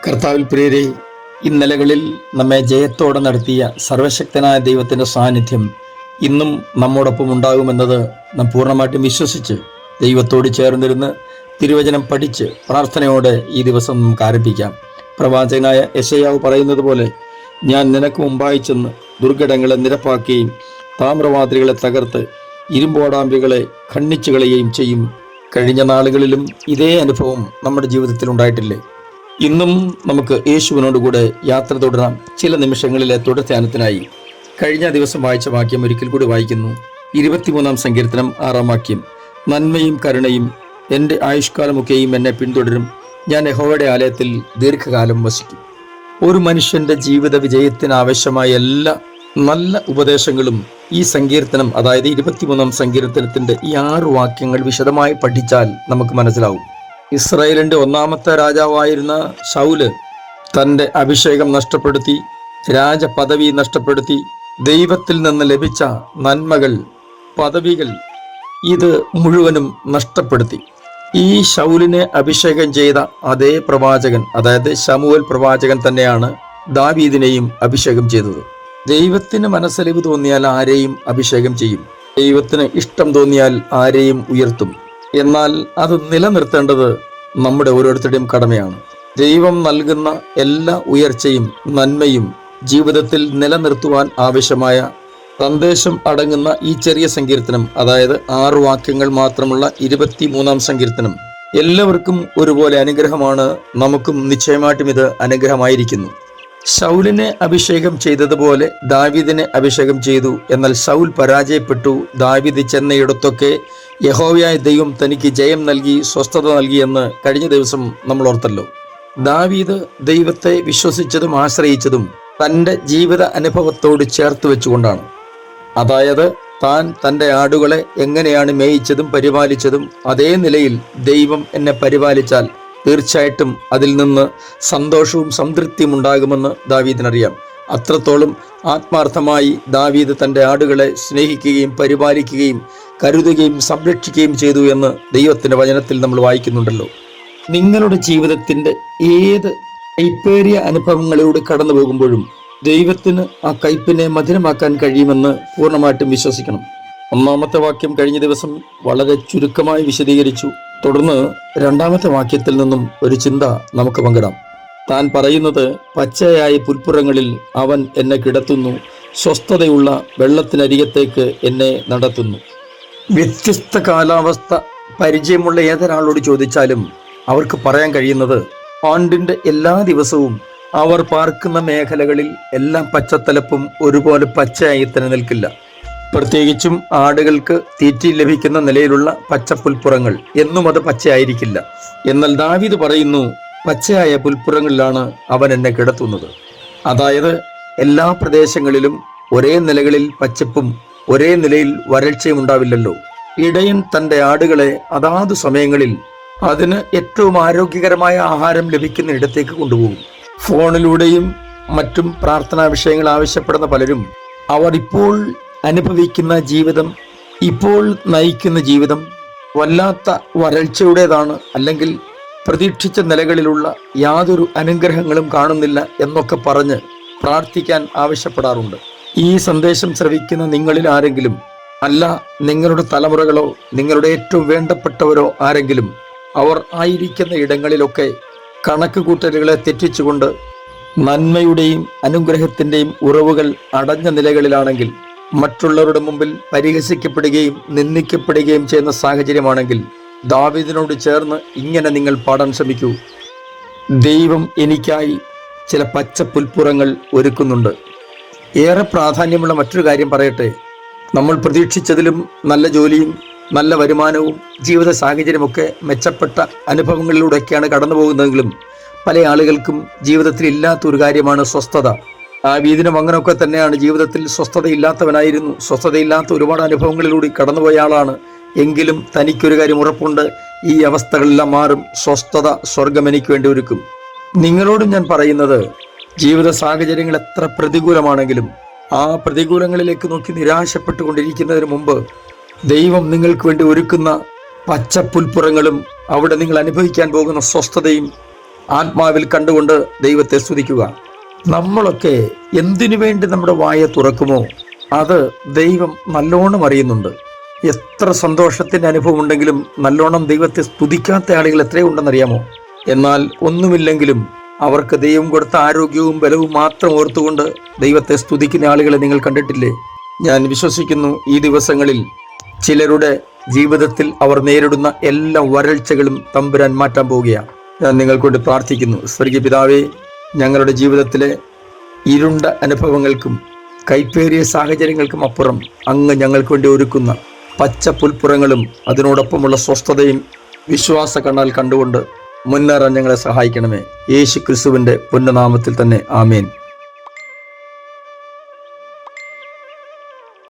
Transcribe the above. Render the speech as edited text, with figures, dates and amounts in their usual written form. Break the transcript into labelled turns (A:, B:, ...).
A: കർത്താവിൽ പ്രിയരെ, ഇന്നലകളിൽ നമ്മെ ജയത്തോടെ നടത്തിയ സർവശക്തനായ ദൈവത്തിൻ്റെ സാന്നിധ്യം ഇന്നും നമ്മോടൊപ്പം ഉണ്ടാകുമെന്നത് നാം പൂർണ്ണമായിട്ടും വിശ്വസിച്ച് ദൈവത്തോട് ചേർന്നിരുന്ന് തിരുവചനം പഠിച്ച് പ്രാർത്ഥനയോടെ ഈ ദിവസം നമുക്ക് ആരംഭിക്കാം. പ്രവാചകനായ യെശയ്യാവ് പറയുന്നത് പോലെ, ഞാൻ നിനക്ക് മുമ്പായി ചെന്ന് ദുർഘടങ്ങളെ നിരപ്പാക്കുകയും താമ്രവാതിലുകളെ തകർത്ത് ഇരുമ്പോടാമ്പികളെ ഖണ്ഡിച്ചു കളയുകയും ചെയ്യും. കഴിഞ്ഞ നാളുകളിലും ഇതേ അനുഭവം നമ്മുടെ ജീവിതത്തിൽ ഉണ്ടായിട്ടില്ലേ? ഇന്നും നമുക്ക് യേശുവിനോട് കൂടെ യാത്ര തുടരാം. ചില നിമിഷങ്ങളിലെ തുടർധ്യാനത്തിനായി കഴിഞ്ഞ ദിവസം വായിച്ച വാക്യം ഒരിക്കൽ കൂടി വായിക്കുന്നു. 23-ാം സങ്കീർത്തനം 6-ാം വാക്യം. നന്മയും കരുണയും എൻ്റെ ആയുഷ്കാലമൊക്കെയും എന്നെ പിന്തുടരും. ഞാൻ യഹോവയുടെ ആലയത്തിൽ ദീർഘകാലം വസിക്കും. ഒരു മനുഷ്യൻ്റെ ജീവിത വിജയത്തിന് ആവശ്യമായ എല്ലാ നല്ല ഉപദേശങ്ങളും ഈ സങ്കീർത്തനം, അതായത് 23-ാം സങ്കീർത്തനത്തിൻ്റെ ഈ 6 വാക്യങ്ങൾ വിശദമായി പഠിച്ചാൽ നമുക്ക് മനസ്സിലാവും. ഇസ്രായേലിൻ്റെ ഒന്നാമത്തെ രാജാവായിരുന്ന ശൗല് തൻ്റെ അഭിഷേകം നഷ്ടപ്പെടുത്തി, രാജപദവി നഷ്ടപ്പെടുത്തി, ദൈവത്തിൽ നിന്ന് ലഭിച്ച നന്മകൾ, പദവികൾ ഇത് മുഴുവനും നഷ്ടപ്പെടുത്തി. ഈ ശൗലിനെ അഭിഷേകം ചെയ്ത അതേ പ്രവാചകൻ, അതായത് ശമൂവേൽ പ്രവാചകൻ തന്നെയാണ് ദാവീദിനെയും അഭിഷേകം ചെയ്തത്. ദൈവത്തിന് മനസ്സലിവ് തോന്നിയാൽ ആരെയും അഭിഷേകം ചെയ്യും. ദൈവത്തിന് ഇഷ്ടം തോന്നിയാൽ ആരെയും ഉയർത്തും. എന്നാൽ അത് നിലനിർത്തേണ്ടത് നമ്മുടെ ഓരോരുത്തരുടെയും കടമയാണ്. ദൈവം നൽകുന്ന എല്ലാ ഉയർച്ചയും നന്മയും ജീവിതത്തിൽ നിലനിർത്തുവാൻ ആവശ്യമായ സന്ദേശം അടങ്ങുന്ന ഈ ചെറിയ സങ്കീർത്തനം, അതായത് 6 വാക്യങ്ങൾ മാത്രമുള്ള 23-ാം സങ്കീർത്തനം എല്ലാവർക്കും ഒരുപോലെ അനുഗ്രഹമാണ്. നമുക്കും നിശ്ചയമായിട്ടും ഇത് അനുഗ്രഹമായിരിക്കുന്നു. ശൗലിനെ അഭിഷേകം ചെയ്തതുപോലെ ദാവീദിനെ അഭിഷേകം ചെയ്തു. എന്നാൽ ശൗൽ പരാജയപ്പെട്ടു. ദാവീദ് ചെന്നയിടത്തൊക്കെ യഹോവയായ ദൈവം തനിക്ക് ജയം നൽകി, സ്വസ്ഥത നൽകിയെന്ന് കഴിഞ്ഞ ദിവസം നമ്മൾ ഓർത്തല്ലോ. ദാവീദ് ദൈവത്തെ വിശ്വസിച്ചതും ആശ്രയിച്ചതും തൻ്റെ ജീവിത അനുഭവത്തോട് ചേർത്ത് വെച്ചുകൊണ്ടാണ്. അതായത് താൻ തൻ്റെ ആടുകളെ എങ്ങനെയാണ് മേയിച്ചതും പരിപാലിച്ചതും അതേ നിലയിൽ ദൈവം എന്നെ പരിപാലിച്ചാൽ തീർച്ചയായിട്ടും അതിൽ നിന്ന് സന്തോഷവും സംതൃപ്തിയും ഉണ്ടാകുമെന്ന് ദാവീദിനറിയാം. അത്രത്തോളം ആത്മാർത്ഥമായി ദാവീദ് തൻ്റെ ആടുകളെ സ്നേഹിക്കുകയും പരിപാലിക്കുകയും കരുതുകയും സംരക്ഷിക്കുകയും ചെയ്തു എന്ന് ദൈവത്തിൻ്റെ വചനത്തിൽ നമ്മൾ വായിക്കുന്നുണ്ടല്ലോ. നിങ്ങളുടെ ജീവിതത്തിൻ്റെ ഏത് കൈപ്പേറിയ അനുഭവങ്ങളിലൂടെ കടന്നു പോകുമ്പോഴും ദൈവത്തിന് ആ കയ്പിനെ മധുരമാക്കാൻ കഴിയുമെന്ന് പൂർണ്ണമായിട്ടും വിശ്വസിക്കണം. 1-ാമത്തെ വാക്യം കഴിഞ്ഞ ദിവസം വളരെ ചുരുക്കമായി വിശദീകരിച്ചു. തുടർന്ന് 2-ാമത്തെ വാക്യത്തിൽ നിന്നും ഒരു ചിന്ത നമുക്ക് പങ്കിടാം. താൻ പറയുന്നത്, പച്ചയായ പുൽപ്പുറങ്ങളിൽ അവൻ എന്നെ കിടത്തുന്നു, സ്വസ്ഥതയുള്ള വെള്ളത്തിനരികത്തേക്ക് എന്നെ നടത്തുന്നു. വ്യത്യസ്ത കാലാവസ്ഥ പരിചയമുള്ള ഏതൊരാളോട് ചോദിച്ചാലും അവർക്ക് പറയാൻ കഴിയുന്നത്, ആണ്ടിൻ്റെ എല്ലാ ദിവസവും അവർ പാർക്കുന്ന മേഖലകളിൽ എല്ലാം പച്ചത്തലപ്പും ഒരുപോലെ പച്ചയായി തന്നെ നിൽക്കില്ല. പ്രത്യേകിച്ചും ആടുകൾക്ക് തീറ്റി ലഭിക്കുന്ന നിലയിലുള്ള പച്ചപ്പുൽപ്പുറങ്ങൾ എന്നും അത് പച്ചയായിരിക്കില്ല. എന്നാൽ ദാവീദ് പറയുന്നു, പച്ചയായ പുൽപ്പുറങ്ങളിലാണ് അവൻ എന്നെ കിടത്തുന്നത്. അതായത് എല്ലാ പ്രദേശങ്ങളിലും ഒരേ നിലകളിൽ പച്ചപ്പും ഒരേ നിലയിൽ വരൾച്ചയും ഉണ്ടാവില്ലല്ലോ. ഇടയൻ തൻ്റെ ആടുകളെ അതാത് സമയങ്ങളിൽ അതിന് ഏറ്റവും ആരോഗ്യകരമായ ആഹാരം ലഭിക്കുന്ന ഇടത്തേക്ക് കൊണ്ടുപോകും. ഫോണിലൂടെയും മറ്റും പ്രാർത്ഥനാ വിഷയങ്ങൾ ആവശ്യപ്പെടുന്ന പലരും അവർ ഇപ്പോൾ അനുഭവിക്കുന്ന ജീവിതം, ഇപ്പോൾ നയിക്കുന്ന ജീവിതം വല്ലാത്ത വരൾച്ചയുടേതാണ്, അല്ലെങ്കിൽ പ്രതീക്ഷിച്ച നിലകളിലുള്ള യാതൊരു അനുഗ്രഹങ്ങളും കാണുന്നില്ല എന്നൊക്കെ പറഞ്ഞ് പ്രാർത്ഥിക്കാൻ ആവശ്യപ്പെടാറുണ്ട്. ഈ സന്ദേശം ശ്രവിക്കുന്ന നിങ്ങളിൽ ആരെങ്കിലും, അല്ല നിങ്ങളുടെ തലമുറകളോ നിങ്ങളുടെ ഏറ്റവും വേണ്ടപ്പെട്ടവരോ ആരെങ്കിലും അവർ ആയിരിക്കുന്ന ഇടങ്ങളിലൊക്കെ കണക്ക് കൂട്ടലുകളെ തെറ്റിച്ചുകൊണ്ട് നന്മയുടെയും അനുഗ്രഹത്തിൻ്റെയും ഉറവുകൾ അടഞ്ഞ നിലകളിലാണെങ്കിൽ, മറ്റുള്ളവരുടെ മുമ്പിൽ പരിഹസിക്കപ്പെടുകയും നിന്ദിക്കപ്പെടുകയും ചെയ്യുന്ന സാഹചര്യമാണെങ്കിൽ, ദാവീദിനോട് ചേർന്ന് ഇങ്ങനെ നിങ്ങൾ പാടാൻ ശ്രമിക്കൂ. ദൈവം എനിക്കായി ചില പച്ച പുൽപ്പുറങ്ങൾ ഒരുക്കുന്നുണ്ട്. ഏറെ പ്രാധാന്യമുള്ള മറ്റൊരു കാര്യം പറയട്ടെ. നമ്മൾ പ്രതീക്ഷിച്ചതിലും നല്ല ജോലിയും നല്ല വരുമാനവും ജീവിത സാഹചര്യമൊക്കെ മെച്ചപ്പെട്ട അനുഭവങ്ങളിലൂടെയൊക്കെയാണ് കടന്നു പോകുന്നതെങ്കിലും പല ആളുകൾക്കും ജീവിതത്തിൽ ഇല്ലാത്തൊരു കാര്യമാണ് സ്വസ്ഥത. ദാവീദിനും അങ്ങനെയൊക്കെ തന്നെയാണ്. ജീവിതത്തിൽ സ്വസ്ഥതയില്ലാത്തവനായിരുന്നു. സ്വസ്ഥതയില്ലാത്ത ഒരുപാട് അനുഭവങ്ങളിലൂടെ കടന്നുപോയ ആളാണ്. എങ്കിലും തനിക്കൊരു കാര്യം ഉറപ്പുണ്ട്, ഈ അവസ്ഥകളെല്ലാം മാറും. സ്വസ്ഥത സ്വർഗം എനിക്ക് വേണ്ടി ഒരുക്കും. നിങ്ങളോടും ഞാൻ പറയുന്നത്, ജീവിത സാഹചര്യങ്ങൾ എത്ര പ്രതികൂലമാണെങ്കിലും ആ പ്രതികൂലങ്ങളിലേക്ക് നോക്കി നിരാശപ്പെട്ടുകൊണ്ടിരിക്കുന്നതിന് മുമ്പ് ദൈവം നിങ്ങൾക്ക് വേണ്ടി ഒരുക്കുന്ന പച്ചപ്പുൽപ്പുറങ്ങളും അവിടെ നിങ്ങൾ അനുഭവിക്കാൻ പോകുന്ന സ്വസ്ഥതയും ആത്മാവിൽ കണ്ടുകൊണ്ട് ദൈവത്തെ സ്തുതിക്കുക. നമ്മളൊക്കെ എന്തിനു വേണ്ടി നമ്മുടെ വായ തുറക്കുമോ അത് ദൈവം നല്ലോണം അറിയുന്നുണ്ട്. എത്ര സന്തോഷത്തിൻ്റെ അനുഭവം ഉണ്ടെങ്കിലും നല്ലോണം ദൈവത്തെ സ്തുതിക്കാത്ത ആളുകൾ എത്രയുണ്ടെന്നറിയാമോ? എന്നാൽ ഒന്നുമില്ലെങ്കിലും അവർക്ക് ദൈവം കൊടുത്ത ആരോഗ്യവും ബലവും മാത്രം ഓർത്തുകൊണ്ട് ദൈവത്തെ സ്തുതിക്കുന്ന ആളുകളെ നിങ്ങൾ കണ്ടിട്ടില്ലേ? ഞാൻ വിശ്വസിക്കുന്നു ഈ ദിവസങ്ങളിൽ ചിലരുടെ ജീവിതത്തിൽ അവർ നേരിടുന്ന എല്ലാ വരൾച്ചകളും തമ്പുരാൻ മാറ്റാൻ പോവുകയാണ്. ഞാൻ നിങ്ങൾക്കൊണ്ട് പ്രാർത്ഥിക്കുന്നു. സ്വർഗീയ പിതാവേ, ഞങ്ങളുടെ ജീവിതത്തിലെ ഇരുണ്ട അനുഭവങ്ങൾക്കും കൈപ്പേറിയ സാഹചര്യങ്ങൾക്കും അപ്പുറം അങ്ങ് ഞങ്ങൾക്ക് വേണ്ടി ഒരുക്കുന്ന പച്ച പുൽപ്പുറങ്ങളും അതിനോടൊപ്പമുള്ള സ്വസ്ഥതയും വിശ്വാസ കണ്ണാൽ കണ്ടുകൊണ്ട് മുന്നേറാൻ ഞങ്ങളെ സഹായിക്കണമേ. യേശു ക്രിസ്തുവിൻ്റെ പുണ്യനാമത്തിൽ തന്നെ ആമേൻ.